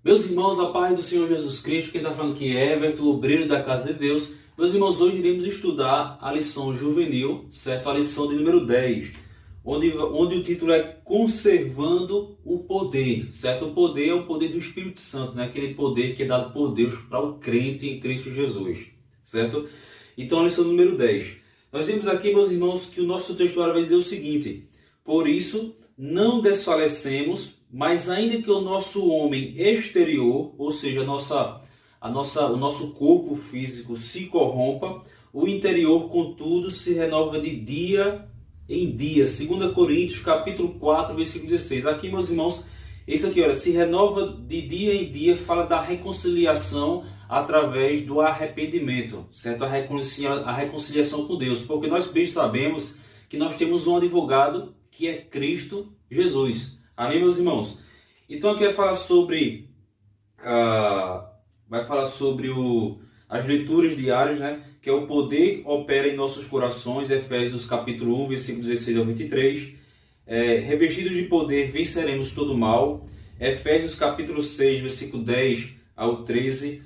Meus irmãos, a paz do Senhor Jesus Cristo, quem está falando aqui é Everton, obreiro da Casa de Deus. Meus irmãos, hoje iremos estudar a lição juvenil, certo? A lição de número 10, onde o título é Conservando o Poder, certo? O poder é o poder do Espírito Santo, né? Aquele poder que é dado por Deus para o crente em Cristo Jesus, certo? Então, a lição número 10. Nós vemos aqui, meus irmãos, que o nosso textuário vai dizer o seguinte: por isso, não desfalecemos, mas ainda que o nosso homem exterior, ou seja, o nosso corpo físico se corrompa, o interior, contudo, se renova de dia em dia. 2 Coríntios, capítulo 4, versículo 16. Aqui, meus irmãos, isso aqui, olha, se renova de dia em dia, fala da reconciliação através do arrependimento, certo? A reconciliação com Deus, porque nós bem sabemos que nós temos um advogado que é Cristo Jesus. Amém, meus irmãos? Então aqui vai falar sobre as leituras diárias, né? Que é o poder opera em nossos corações, Efésios capítulo 1, versículo 16 ao 23. Revestidos de poder, venceremos todo o mal, Efésios capítulo 6, versículo 10 ao 13.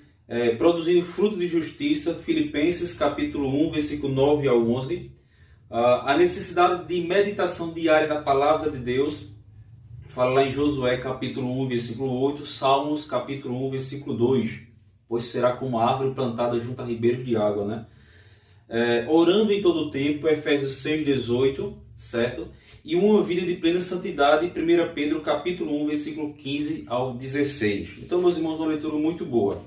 Produzindo fruto de justiça, Filipenses capítulo 1, versículo 9 ao 11. A necessidade de meditação diária da palavra de Deus, fala lá em Josué capítulo 1, versículo 8, Salmos capítulo 1, versículo 2, pois será como árvore plantada junto a ribeiros de água, né? Orando em todo o tempo, Efésios 6, 18, certo? E uma vida de plena santidade, 1 Pedro capítulo 1, versículo 15 ao 16. Então, meus irmãos, uma leitura muito boa.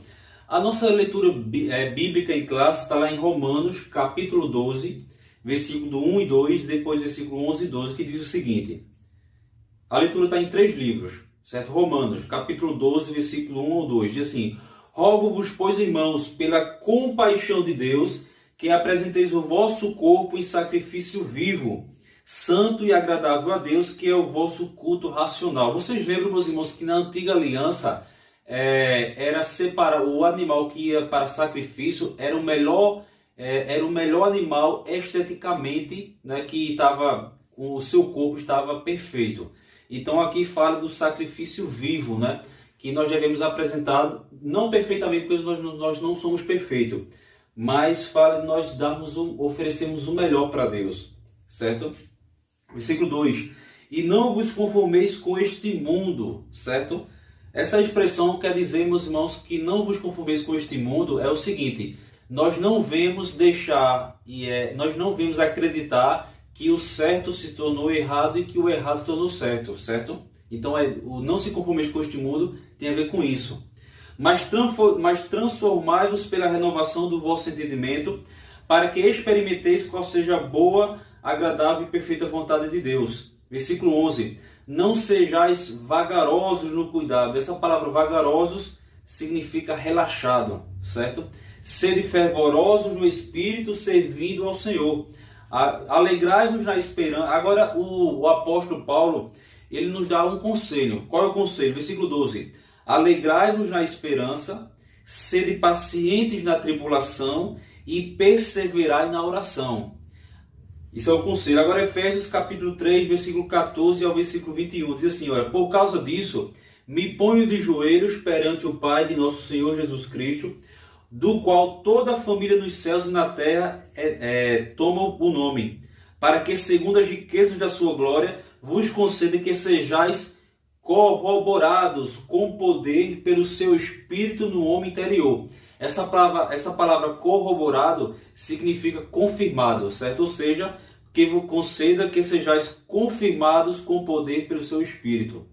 A nossa leitura bíblica em classe está lá em Romanos capítulo 12, versículo 1 e 2, depois versículo 11 e 12, que diz o seguinte. A leitura está em 3 livros, certo? Romanos, capítulo 12, versículo 1 ou 2, diz assim: rogo-vos, pois, irmãos, pela compaixão de Deus, que apresenteis o vosso corpo em sacrifício vivo, santo e agradável a Deus, que é o vosso culto racional. Vocês lembram, meus irmãos, que na antiga aliança era separar o animal que ia para sacrifício, era o melhor animal esteticamente, né, que estava, o seu corpo estava perfeito. Então aqui fala do sacrifício vivo, né, que nós devemos apresentar, não perfeitamente, porque nós não somos perfeitos, mas fala de nós oferecemos o melhor para Deus, certo? Versículo 2: e não vos conformeis com este mundo, certo? Essa expressão quer dizer, meus irmãos, que não vos conformeis com este mundo é o seguinte: nós não vemos nós não vemos acreditar que o certo se tornou errado e que o errado se tornou certo, certo? Então, o não se conformeis com este mundo tem a ver com isso. Mas transformai-vos pela renovação do vosso entendimento, para que experimenteis qual seja a boa, agradável e perfeita vontade de Deus. Versículo 11. Não sejais vagarosos no cuidado. Essa palavra vagarosos significa relaxado, certo? Sede fervorosos no Espírito, servindo ao Senhor. Alegrai-vos na esperança. Agora o apóstolo Paulo, ele nos dá um conselho. Qual é o conselho? Versículo 12. Alegrai-vos na esperança, sede pacientes na tribulação e perseverai na oração. Isso é o conselho. Agora Efésios capítulo 3, versículo 14 ao versículo 21. Diz assim, olha: por causa disso, me ponho de joelhos perante o Pai de nosso Senhor Jesus Cristo, do qual toda a família nos céus e na terra toma o nome, para que, segundo as riquezas da sua glória, vos conceda que sejais corroborados com poder pelo seu Espírito no homem interior. Essa palavra corroborado significa confirmado, certo? Ou seja, que vos conceda que sejais confirmados com poder pelo seu Espírito.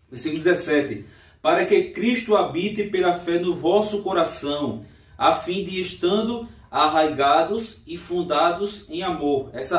Versículo 17. Para que Cristo habite pela fé no vosso coração, a fim de, estando arraigados e fundados em amor. Essa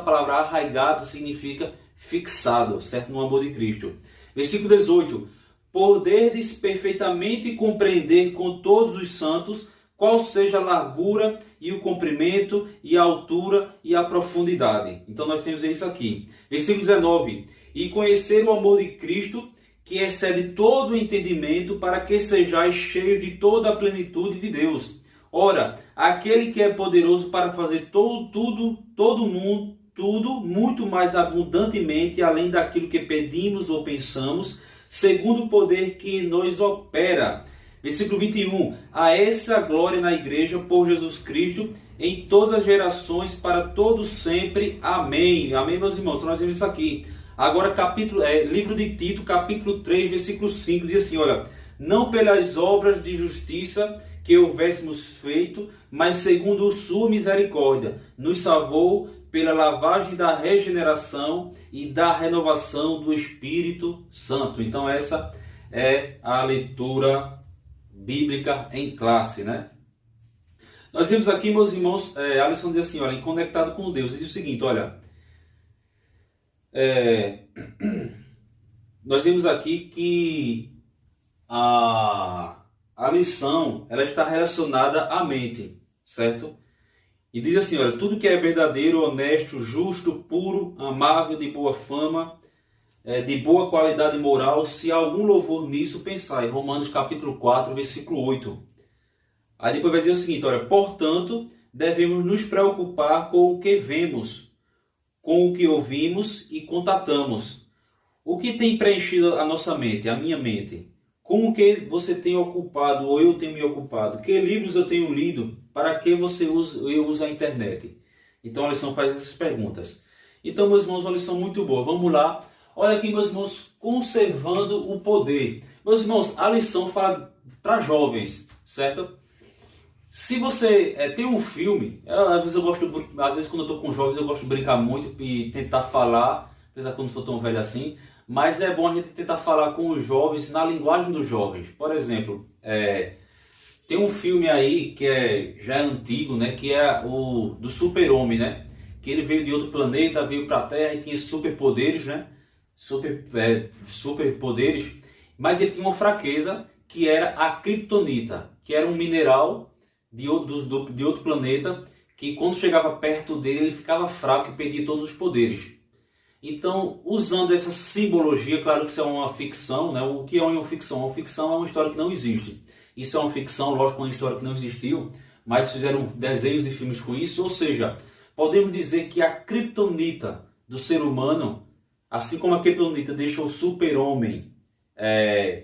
palavra arraigado significa fixado, certo? No amor de Cristo. Versículo 18. Poderdes perfeitamente compreender com todos os santos qual seja a largura e o comprimento e a altura e a profundidade. Então nós temos isso aqui. Versículo 19. E conhecer o amor de Cristo, que excede todo o entendimento, para que sejais cheios de toda a plenitude de Deus. Ora, aquele que é poderoso para fazer tudo muito mais abundantemente, além daquilo que pedimos ou pensamos, segundo o poder que nos opera. Versículo 21. A essa glória na igreja por Jesus Cristo em todas as gerações, para todos sempre. Amém. Amém, meus irmãos. Então nós vemos isso aqui. Agora, livro de Tito, capítulo 3, versículo 5, diz assim, olha, não pelas obras de justiça que houvéssemos feito, mas segundo sua misericórdia, nos salvou pela lavagem da regeneração e da renovação do Espírito Santo. Então essa é a leitura bíblica em classe, né? Nós vemos aqui, meus irmãos, a lição diz assim, olha, em Conectado com Deus, diz o seguinte, olha, nós vemos aqui que a lição, ela está relacionada à mente, certo? E diz assim, olha, tudo que é verdadeiro, honesto, justo, puro, amável, de boa fama, de boa qualidade moral, se há algum louvor nisso, pensai. Romanos capítulo 4, versículo 8. Aí depois vai dizer o seguinte, olha, portanto, devemos nos preocupar com o que vemos, com o que ouvimos e contatamos. O que tem preenchido a nossa mente, a minha mente? Com o que você tem ocupado ou eu tenho me ocupado? Que livros eu tenho lido? Para que eu uso a internet? Então a lição faz essas perguntas. Então, meus irmãos, uma lição muito boa. Vamos lá. Olha aqui, meus irmãos, conservando o poder. Meus irmãos, a lição fala para jovens, certo? Se você tem um filme, às vezes quando eu estou com jovens eu gosto de brincar muito e tentar falar, apesar que eu não sou tão velho assim, mas é bom a gente tentar falar com os jovens na linguagem dos jovens. Por exemplo, tem um filme aí que já é antigo, né, que é o do Super-Homem, né? Que ele veio de outro planeta, veio para a Terra e tinha superpoderes, né? Superpoderes, mas ele tinha uma fraqueza que era a kryptonita, que era um mineral de outro planeta, que quando chegava perto dele ele ficava fraco e perdia todos os poderes. Então, usando essa simbologia, claro que isso é uma ficção, né? O que é uma ficção? Uma ficção é uma história que não existe. Isso é uma ficção, lógico, uma história que não existiu, mas fizeram desenhos e filmes com isso. Ou seja, podemos dizer que a kryptonita do ser humano, assim como a kryptonita deixou o super-homem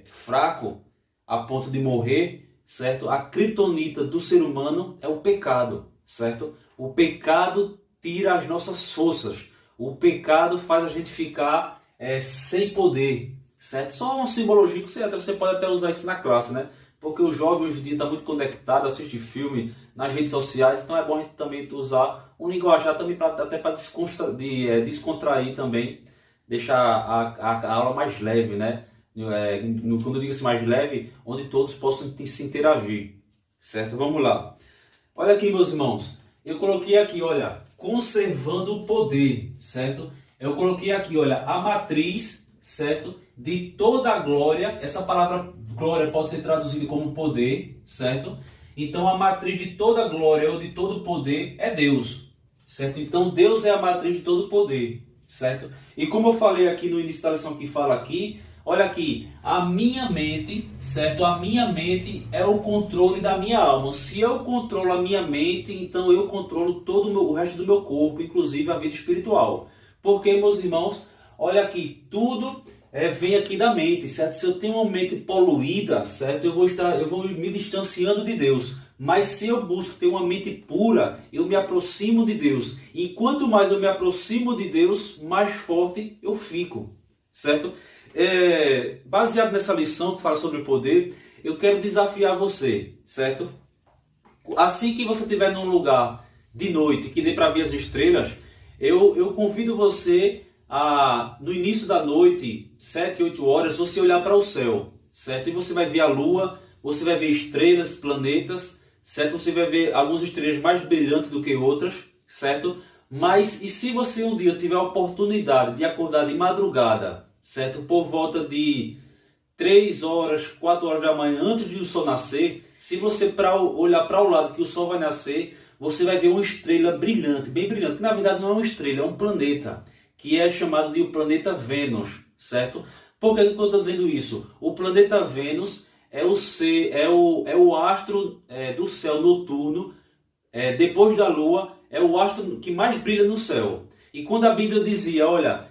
fraco a ponto de morrer, certo? A kryptonita do ser humano é o pecado, certo? O pecado tira as nossas forças. O pecado faz a gente ficar sem poder, certo? Só uma simbologia que você pode até usar isso na classe, né? Porque o jovem hoje em dia está muito conectado, assiste filme nas redes sociais, então é bom a gente também usar um linguajar também até para descontrair também, deixar a aula mais leve, né? Quando eu digo assim, mais leve, onde todos possam se interagir, certo? Vamos lá. Olha aqui, meus irmãos, eu coloquei aqui, olha, conservando o poder, certo? Eu coloquei aqui, olha, a matriz, certo? De toda a glória. Essa palavra glória pode ser traduzida como poder, certo? Então a matriz de toda glória ou de todo poder é Deus, certo? Então Deus é a matriz de todo poder, certo? E como eu falei aqui no início da lição que fala aqui, olha aqui, a minha mente, certo? A minha mente é o controle da minha alma. Se eu controlo a minha mente, então eu controlo todo o resto do meu corpo, inclusive a vida espiritual. Porque, meus irmãos, olha aqui, tudo vem aqui da mente, certo? Se eu tenho uma mente poluída, certo? Eu vou me distanciando de Deus. Mas se eu busco ter uma mente pura, eu me aproximo de Deus. E quanto mais eu me aproximo de Deus, mais forte eu fico, certo? Baseado nessa lição que fala sobre o poder, eu quero desafiar você, certo? Assim que você estiver num lugar de noite que dê para ver as estrelas, eu convido você a, no início da noite, 7, 8 horas, você olhar para o céu, certo? E você vai ver a lua, você vai ver estrelas, planetas, certo? Você vai ver algumas estrelas mais brilhantes do que outras, certo? Mas e se você um dia tiver a oportunidade de acordar de madrugada, certo? Por volta de 3 horas, 4 horas da manhã, antes de o sol nascer, se você olhar para o lado que o sol vai nascer, você vai ver uma estrela brilhante, bem brilhante, que na verdade não é uma estrela, é um planeta, que é chamado de o planeta Vênus, certo? Por que eu estou dizendo isso? O planeta Vênus é o astro do céu noturno, depois da Lua, é o astro que mais brilha no céu. E quando a Bíblia dizia, olha,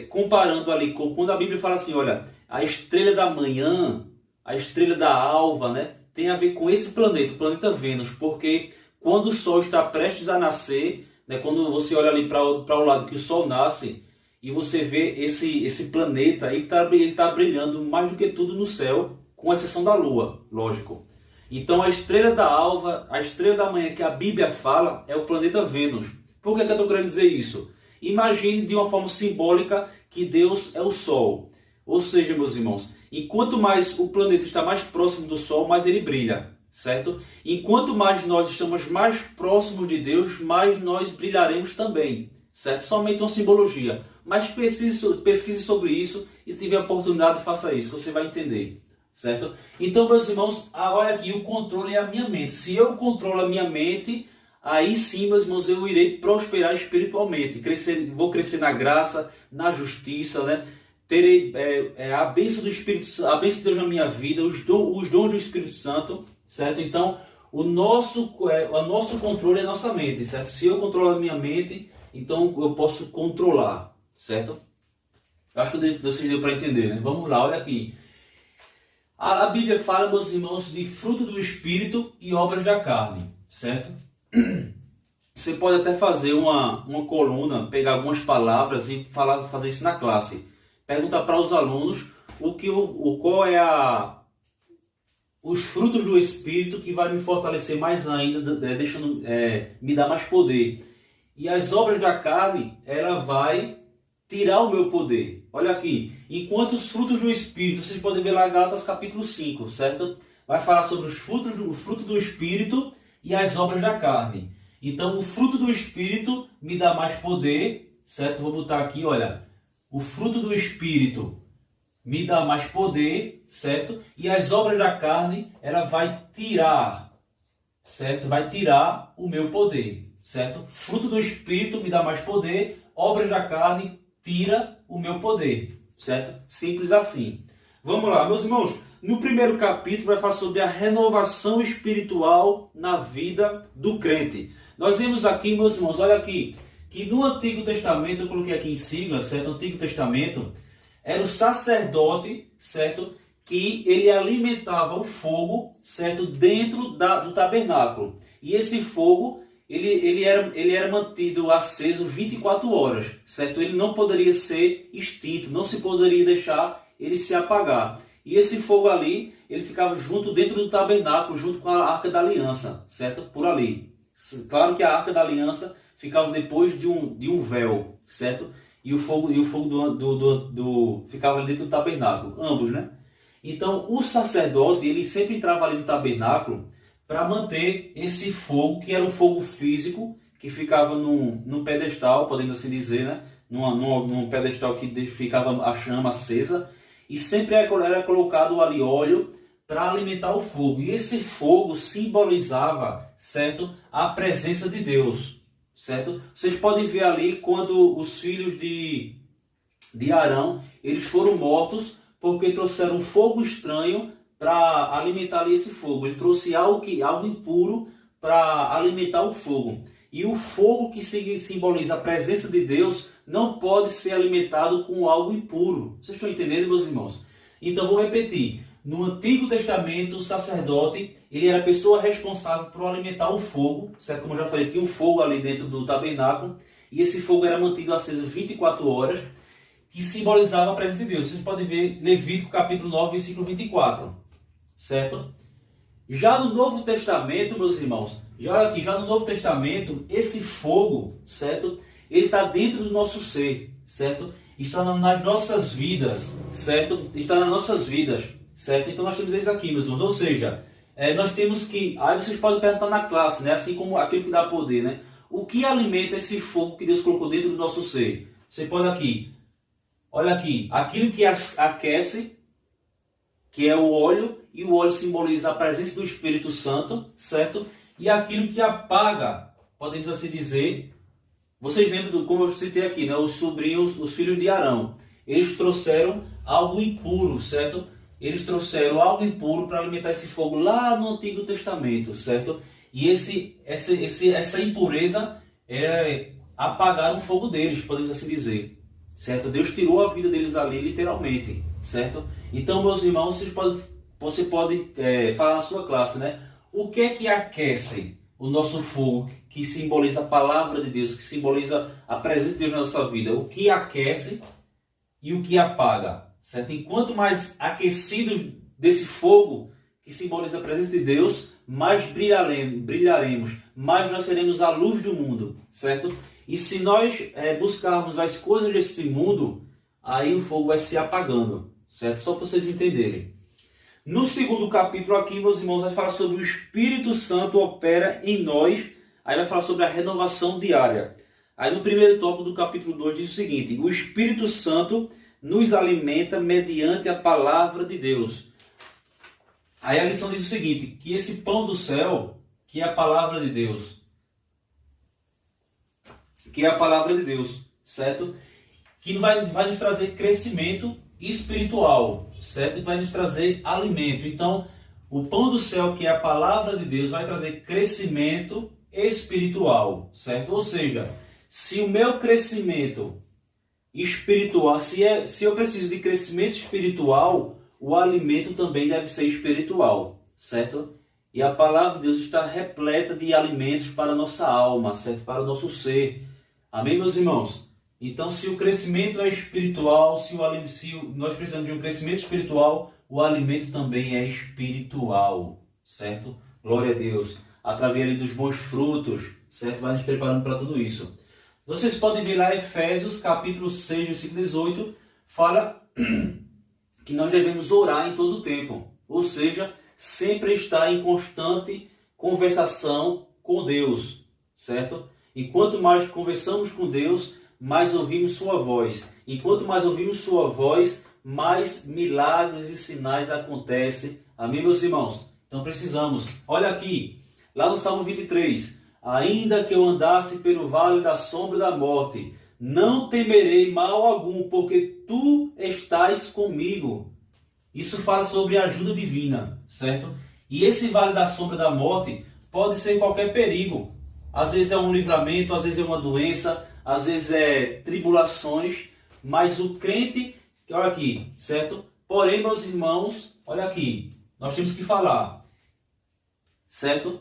comparando ali, quando a Bíblia fala assim, olha, a estrela da manhã, a estrela da alva, né, tem a ver com esse planeta, o planeta Vênus, porque quando o Sol está prestes a nascer, né, quando você olha ali para o lado que o Sol nasce, e você vê esse planeta, ele tá brilhando mais do que tudo no céu, com exceção da Lua, lógico. Então a estrela da alva, a estrela da manhã que a Bíblia fala, é o planeta Vênus. Por que eu estou querendo dizer isso? Imagine de uma forma simbólica que Deus é o Sol. Ou seja, meus irmãos, enquanto mais o planeta está mais próximo do Sol, mais ele brilha, certo? Enquanto mais nós estamos mais próximos de Deus, mais nós brilharemos também, certo? Somente uma simbologia. Mas pesquise sobre isso e se tiver oportunidade, faça isso, que você vai entender, certo? Então, meus irmãos, olha aqui, o controle é a minha mente. Se eu controlo a minha mente, aí sim, meus irmãos, eu irei prosperar espiritualmente. Vou crescer na graça, na justiça, né? Terei a bênção do Espírito, a bênção de Deus na minha vida, os dons do Espírito Santo, certo? Então, o nosso controle é a nossa mente, certo? Se eu controlo a minha mente, então eu posso controlar, certo? Eu acho que vocês deu para entender, né? Vamos lá, olha aqui. A Bíblia fala, meus irmãos, de fruto do Espírito e obras da carne, certo? Você pode até fazer uma coluna, pegar algumas palavras e fazer isso na classe. Pergunta para os alunos qual é os frutos do Espírito que vai me fortalecer mais ainda, me dar mais poder. E as obras da carne, ela vai tirar o meu poder. Olha aqui, enquanto os frutos do Espírito, vocês podem ver lá em Gálatas capítulo 5, certo? Vai falar sobre o fruto do Espírito e as obras da carne. Então, o fruto do Espírito me dá mais poder, certo? Vou botar aqui, olha, o fruto do Espírito me dá mais poder, certo? E as obras da carne, ela vai tirar, certo? Vai tirar o meu poder, certo? Fruto do Espírito me dá mais poder, obras da carne tira o meu poder, certo? Simples assim. Vamos lá, meus irmãos. No primeiro capítulo vai falar sobre a renovação espiritual na vida do crente. Nós vemos aqui, meus irmãos, olha aqui, que no Antigo Testamento, eu coloquei aqui em sigla, certo? O Antigo Testamento era o sacerdote, certo? Que ele alimentava o fogo, certo? Dentro do tabernáculo. E esse fogo, ele era mantido aceso 24 horas, certo? Ele não poderia ser extinto, não se poderia deixar ele se apagar. E esse fogo ali, ele ficava dentro do tabernáculo, junto com a Arca da Aliança, certo? Por ali. Claro que a Arca da Aliança ficava depois de um véu, certo? E o fogo ficava ali dentro do tabernáculo, ambos, né? Então, o sacerdote, ele sempre entrava ali no tabernáculo para manter esse fogo, que era um fogo físico, que ficava num pedestal, podemos assim dizer, né? Num pedestal que ficava a chama acesa, e sempre era colocado ali óleo para alimentar o fogo. E esse fogo simbolizava, certo, a presença de Deus, certo? Vocês podem ver ali quando os filhos de Arão, eles foram mortos porque trouxeram um fogo estranho para alimentar ali esse fogo. Ele trouxe algo impuro para alimentar o fogo. E o fogo que simboliza a presença de Deus não pode ser alimentado com algo impuro. Vocês estão entendendo, meus irmãos? Então, vou repetir. No Antigo Testamento, o sacerdote, ele era a pessoa responsável por alimentar o fogo, certo? Como eu já falei, tinha um fogo ali dentro do tabernáculo, e esse fogo era mantido aceso 24 horas, que simbolizava a presença de Deus. Vocês podem ver Levítico capítulo 9, versículo 24, certo? Já no Novo Testamento, meus irmãos, já no Novo Testamento, esse fogo, certo? Ele está dentro do nosso ser, certo? Está nas nossas vidas, certo? Está nas nossas vidas, certo? Então nós temos isso aqui, meus irmãos. Ou seja, nós temos que... Aí vocês podem perguntar na classe, né? Assim como aquilo que dá poder, né? O que alimenta esse fogo que Deus colocou dentro do nosso ser? Você pode aqui... Olha aqui. Aquilo que aquece, que é o óleo, e o óleo simboliza a presença do Espírito Santo, certo? E aquilo que apaga, podemos assim dizer... Vocês lembram, como eu citei aqui, né? Os filhos de Arão. Eles trouxeram algo impuro, certo? Eles trouxeram algo impuro para alimentar esse fogo lá no Antigo Testamento, certo? E essa impureza era apagar o fogo deles, podemos assim dizer, certo? Deus tirou a vida deles ali literalmente, certo? Então, meus irmãos, você pode falar na sua classe, né? O que é que aquece o nosso fogo, que simboliza a palavra de Deus, que simboliza a presença de Deus na nossa vida? O que aquece e o que apaga, certo? Enquanto mais aquecidos desse fogo, que simboliza a presença de Deus, mais brilharemos, mais nós seremos a luz do mundo, certo? E se nós buscarmos as coisas desse mundo, aí o fogo vai se apagando, certo? Só para vocês entenderem. No segundo capítulo aqui, meus irmãos, vai falar sobre o Espírito Santo opera em nós, aí vai falar sobre a renovação diária. Aí no primeiro tópico do capítulo 2 diz o seguinte: o Espírito Santo nos alimenta mediante a palavra de Deus. Aí a lição diz o seguinte, que esse pão do céu, que é a palavra de Deus, certo? Que vai nos trazer crescimento espiritual, certo? E vai nos trazer alimento. Então, o pão do céu, que é a palavra de Deus, vai trazer crescimento espiritual, certo? Ou seja, se o meu crescimento espiritual, se eu preciso de crescimento espiritual, o alimento também deve ser espiritual, certo? E a palavra de Deus está repleta de alimentos para a nossa alma, certo? Para o nosso ser. Amém, meus irmãos? Então, se o crescimento é espiritual, se nós precisamos de um crescimento espiritual, o alimento também é espiritual, certo? Glória a Deus. Através ali dos bons frutos, certo? Vai nos preparando para tudo isso. Vocês podem ver lá Efésios, capítulo 6, versículo 18, fala que nós devemos orar em todo o tempo. Ou seja, sempre estar em constante conversação com Deus, certo? E quanto mais conversamos com Deus, mais ouvimos sua voz. E quanto mais ouvimos sua voz, mais milagres e sinais acontecem. Amém, meus irmãos? Então precisamos. Olha aqui, lá no Salmo 23. Ainda que eu andasse pelo vale da sombra da morte, não temerei mal algum, porque tu estás comigo. Isso fala sobre a ajuda divina, certo? E esse vale da sombra da morte pode ser qualquer perigo. Às vezes é um livramento, às vezes é uma doença, às vezes é tribulações, mas o crente, olha aqui, certo? Porém, meus irmãos, olha aqui, nós temos que falar, certo?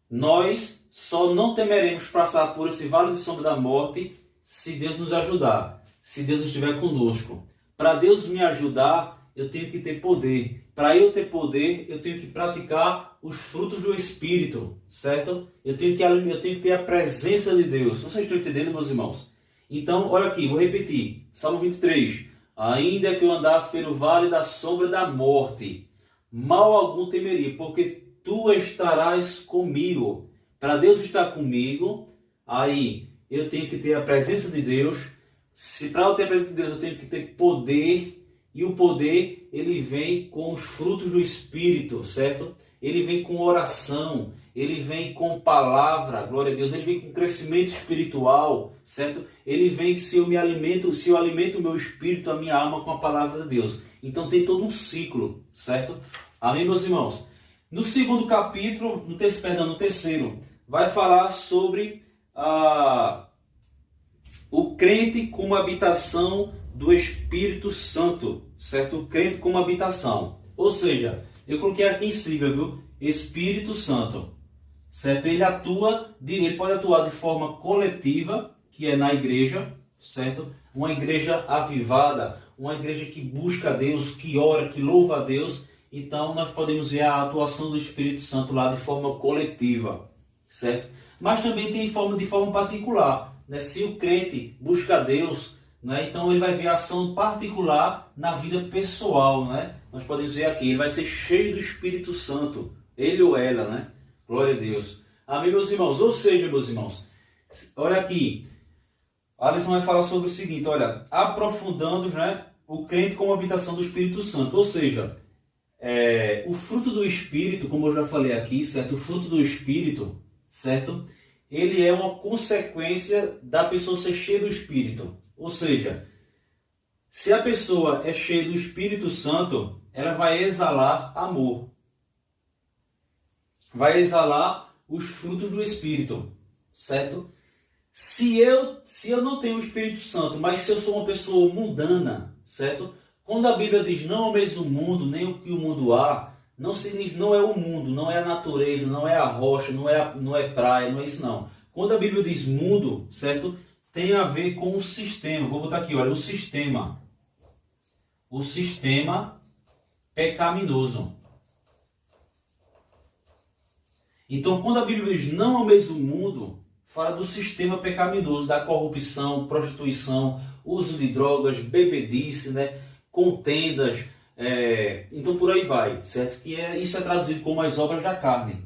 Nós só não temeremos passar por esse vale de sombra da morte se Deus nos ajudar, se Deus estiver conosco. Para Deus me ajudar, eu tenho que ter poder. Para eu ter poder, eu tenho que praticar os frutos do Espírito, certo? Eu tenho que ter a presença de Deus. Vocês estão entendendo, meus irmãos? Então, olha aqui, vou repetir. Salmo 23. Ainda que eu andasse pelo vale da sombra da morte, mal algum temeria, porque tu estarás comigo. Para Deus estar comigo, aí eu tenho que ter a presença de Deus. Se para eu ter a presença de Deus, eu tenho que ter poder. E o poder, ele vem com os frutos do Espírito, certo? Ele vem com oração, ele vem com palavra, glória a Deus. Ele vem com crescimento espiritual, certo? Ele vem se eu alimento o meu espírito, a minha alma com a palavra de Deus. Então tem todo um ciclo, certo? Amém, meus irmãos? No segundo capítulo, no terceiro, vai falar sobre o crente como habitação do Espírito Santo, certo? O crente como habitação. Ou seja, eu coloquei aqui em sigla, viu? Espírito Santo, certo? Ele pode atuar de forma coletiva, que é na igreja, certo? Uma igreja avivada, uma igreja que busca a Deus, que ora, que louva a Deus. Então nós podemos ver a atuação do Espírito Santo lá de forma coletiva, certo? Mas também tem de forma particular, né? Se o crente busca a Deus, né? Então ele vai ver a ação particular na vida pessoal, né? Nós podemos ver aqui, ele vai ser cheio do Espírito Santo, ele ou ela, né? Glória a Deus. Amém, meus irmãos? Ou seja, meus irmãos, olha aqui, a lição vai falar sobre o seguinte, olha, aprofundando, né, o crente como habitação do Espírito Santo, ou seja, o fruto do Espírito, como eu já falei aqui, certo? O fruto do Espírito, certo? Ele é uma consequência da pessoa ser cheia do Espírito. Ou seja, se a pessoa é cheia do Espírito Santo, ela vai exalar amor. Vai exalar os frutos do Espírito, certo? Se eu não tenho o Espírito Santo, mas se eu sou uma pessoa mundana, certo? Quando a Bíblia diz não ameis o mundo, nem o que o mundo há, não significa, não é o mundo, não é a natureza, não é a rocha, não é praia, não é isso não. Quando a Bíblia diz mundo, certo? Tem a ver com o sistema. Vou botar aqui, olha, o sistema. O sistema pecaminoso. Então, quando a Bíblia diz não ameis o mundo, fala do sistema pecaminoso, da corrupção, prostituição, uso de drogas, bebedice, né? Contendas, então por aí vai, certo? Isso é traduzido como as obras da carne,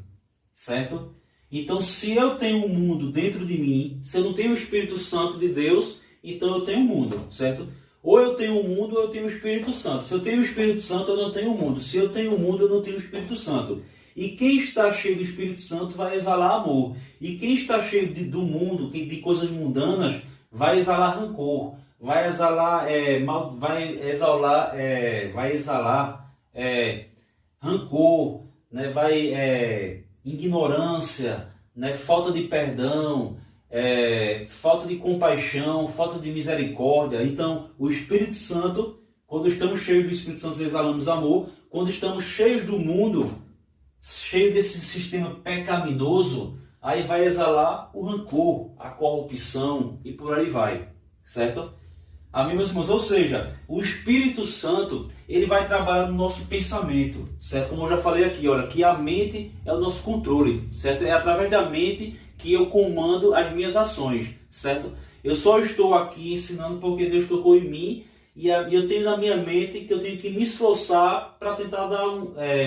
certo? Então, se eu tenho um mundo dentro de mim, se eu não tenho o Espírito Santo de Deus, então eu tenho um mundo, certo? Ou eu tenho um mundo ou eu tenho o Espírito Santo. Se eu tenho o Espírito Santo, eu não tenho o mundo. Se eu tenho o mundo, eu não tenho o Espírito Santo. E quem está cheio do Espírito Santo vai exalar amor. E quem está cheio do mundo, de coisas mundanas, vai exalar rancor. Vai exalar, vai exalar rancor, né? Ignorância, né? Falta de perdão, falta de compaixão, falta de misericórdia. Então, o Espírito Santo, quando estamos cheios do Espírito Santo, exalamos amor. Quando estamos cheios do mundo, cheio desse sistema pecaminoso, aí vai exalar o rancor, a corrupção e por aí vai, certo? Amém, meus irmãos? Ou seja, o Espírito Santo, ele vai trabalhar no nosso pensamento, certo? Como eu já falei aqui, olha, que a mente é o nosso controle, certo? É através da mente que eu comando as minhas ações, certo? Eu só estou aqui ensinando porque Deus tocou em mim e eu tenho na minha mente que eu tenho que me esforçar para tentar dar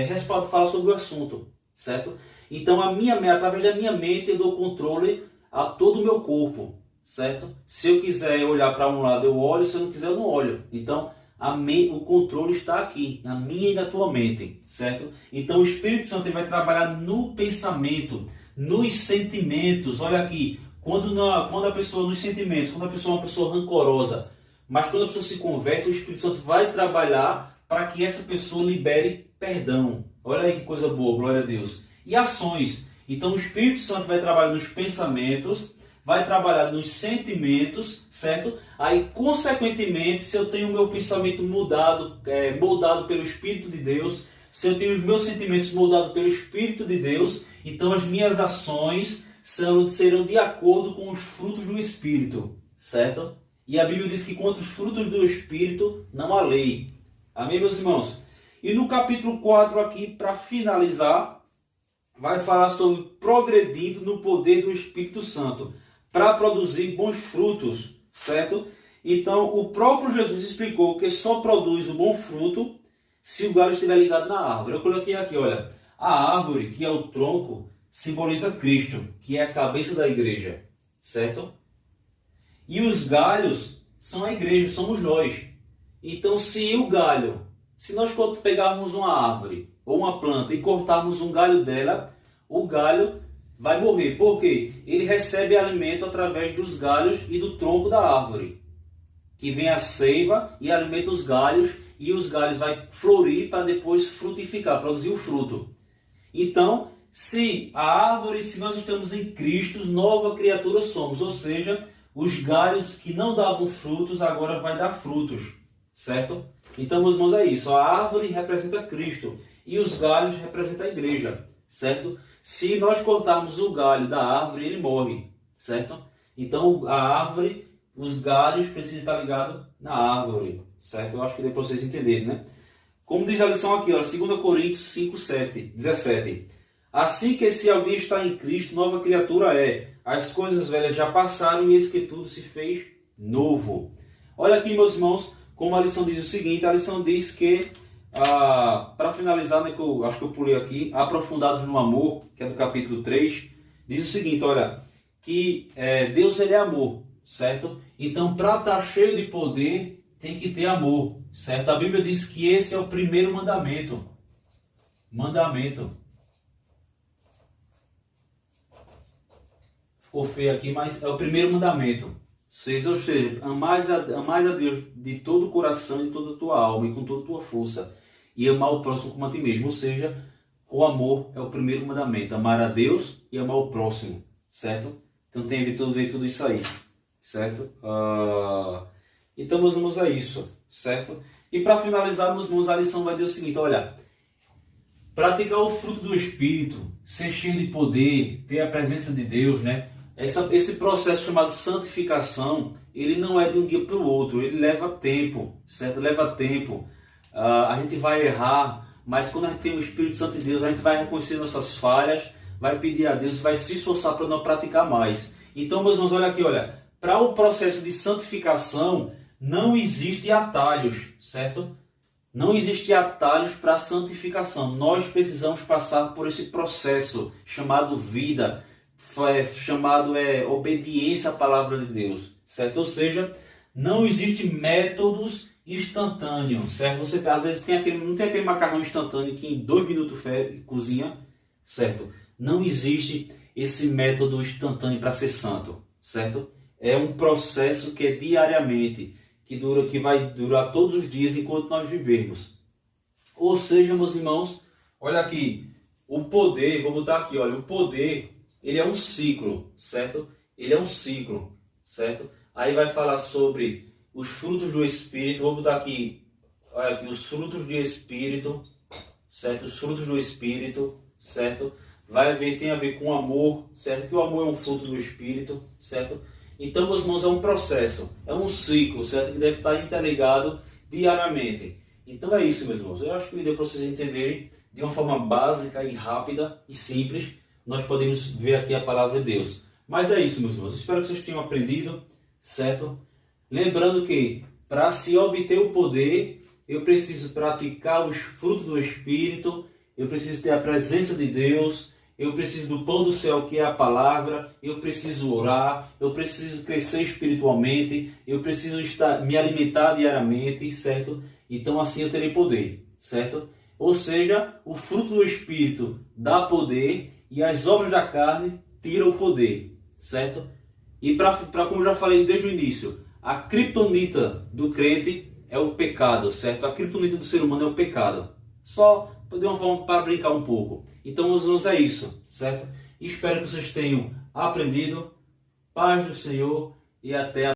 respaldo, falar sobre o assunto, certo? Então, através da minha mente, eu dou controle a todo o meu corpo, certo? Se eu quiser olhar para um lado, eu olho. Se eu não quiser, eu não olho. Então, o controle está aqui, na minha e na tua mente, certo? Então, o Espírito Santo ele vai trabalhar no pensamento, nos sentimentos. Olha aqui, quando a pessoa, nos sentimentos, quando a pessoa é uma pessoa rancorosa, mas quando a pessoa se converte, o Espírito Santo vai trabalhar para que essa pessoa libere perdão. Olha aí que coisa boa, glória a Deus. E ações. Então, o Espírito Santo vai trabalhar nos pensamentos, vai trabalhar nos sentimentos, certo? Aí, consequentemente, se eu tenho o meu pensamento moldado pelo Espírito de Deus, se eu tenho os meus sentimentos moldados pelo Espírito de Deus, então as minhas ações serão de acordo com os frutos do Espírito, certo? E a Bíblia diz que contra os frutos do Espírito não há lei. Amém, meus irmãos? E no capítulo 4 aqui, para finalizar, vai falar sobre progredindo no poder do Espírito Santo para produzir bons frutos, certo? Então, o próprio Jesus explicou que só produz o bom fruto se o galho estiver ligado na árvore. Eu coloquei aqui, olha, a árvore, que é o tronco, simboliza Cristo, que é a cabeça da igreja, certo? E os galhos são a igreja, somos nós. Então, se nós pegarmos uma árvore ou uma planta e cortarmos um galho dela, o galho vai morrer. Por quê? Ele recebe alimento através dos galhos e do tronco da árvore, que vem a seiva e alimenta os galhos, e os galhos vai florir para depois frutificar, produzir o fruto. Então, se nós estamos em Cristo, nova criatura somos, ou seja, os galhos que não davam frutos agora vai dar frutos, certo? Então, meus irmãos, é isso. A árvore representa Cristo e os galhos representam a igreja, certo? Se nós cortarmos o galho da árvore, ele morre, certo? Então, a árvore, os galhos precisam estar ligados na árvore, certo? Eu acho que deu para vocês entenderem, né? Como diz a lição aqui, ó, 2 Coríntios 5, 17. Assim que se alguém está em Cristo, nova criatura é. As coisas velhas já passaram e eis que tudo se fez novo. Olha aqui, meus irmãos, como a lição diz o seguinte. A lição diz que, para finalizar, né, que eu acho que eu pulei aqui, Aprofundados no Amor, que é do capítulo 3, diz o seguinte, olha, que Deus ele é amor, certo? Então, para estar cheio de poder, tem que ter amor, certo? A Bíblia diz que esse é o primeiro mandamento. Ficou feio aqui, mas é o primeiro mandamento. Ou seja, amais a Deus de todo o coração, de toda a tua alma e com toda a tua força. E amar o próximo como a ti mesmo. Ou seja, o amor é o primeiro mandamento. Amar a Deus e amar o próximo, certo? Então tem de ver tudo isso aí, certo? Então nós vamos a isso, certo? E para finalizar, meus irmãos, a lição vai dizer o seguinte, olha, praticar o fruto do Espírito, ser cheio de poder, ter a presença de Deus, né? Esse processo chamado santificação, ele não é de um dia para o outro, ele leva tempo, certo? Leva tempo. A gente vai errar, mas quando a gente tem o Espírito Santo de Deus, a gente vai reconhecer nossas falhas, vai pedir a Deus, vai se esforçar para não praticar mais. Então, meus irmãos, olha aqui, olha, para o processo de santificação, não existe atalhos, certo? Não existe atalhos para a santificação. Nós precisamos passar por esse processo chamado vida, chamado obediência à palavra de Deus, certo? Ou seja, não existe métodos instantâneos, certo? Você às vezes não tem aquele macarrão instantâneo que em 2 minutos cozinha, certo? Não existe esse método instantâneo para ser santo, certo? É um processo que é diariamente, que vai durar todos os dias enquanto nós vivermos. Ou seja, meus irmãos, olha aqui, o poder, vou botar aqui, olha, o poder, ele é um ciclo, certo? Ele é um ciclo, certo? Aí vai falar sobre os frutos do Espírito, vou botar aqui, olha aqui, os frutos do Espírito, certo? Os frutos do Espírito, certo? Tem a ver com amor, certo? Que o amor é um fruto do Espírito, certo? Então, meus irmãos, é um processo, é um ciclo, certo? Que deve estar interligado diariamente. Então é isso, meus irmãos. Eu acho que deu para vocês entenderem de uma forma básica e rápida e simples. Nós podemos ver aqui a palavra de Deus. Mas é isso, meus irmãos. Espero que vocês tenham aprendido, certo? Lembrando que para se obter o poder, eu preciso praticar os frutos do Espírito, eu preciso ter a presença de Deus, eu preciso do pão do céu, que é a palavra, eu preciso orar, eu preciso crescer espiritualmente, eu preciso me alimentar diariamente, certo? Então assim eu terei poder, certo? Ou seja, o fruto do Espírito dá poder e as obras da carne tiram o poder, certo? E para como eu já falei desde o início, a criptonita do crente é o pecado, certo? A criptonita do ser humano é o pecado. Só de uma forma para brincar um pouco. Então, meus irmãos, é isso, certo? Espero que vocês tenham aprendido. Paz do Senhor e até a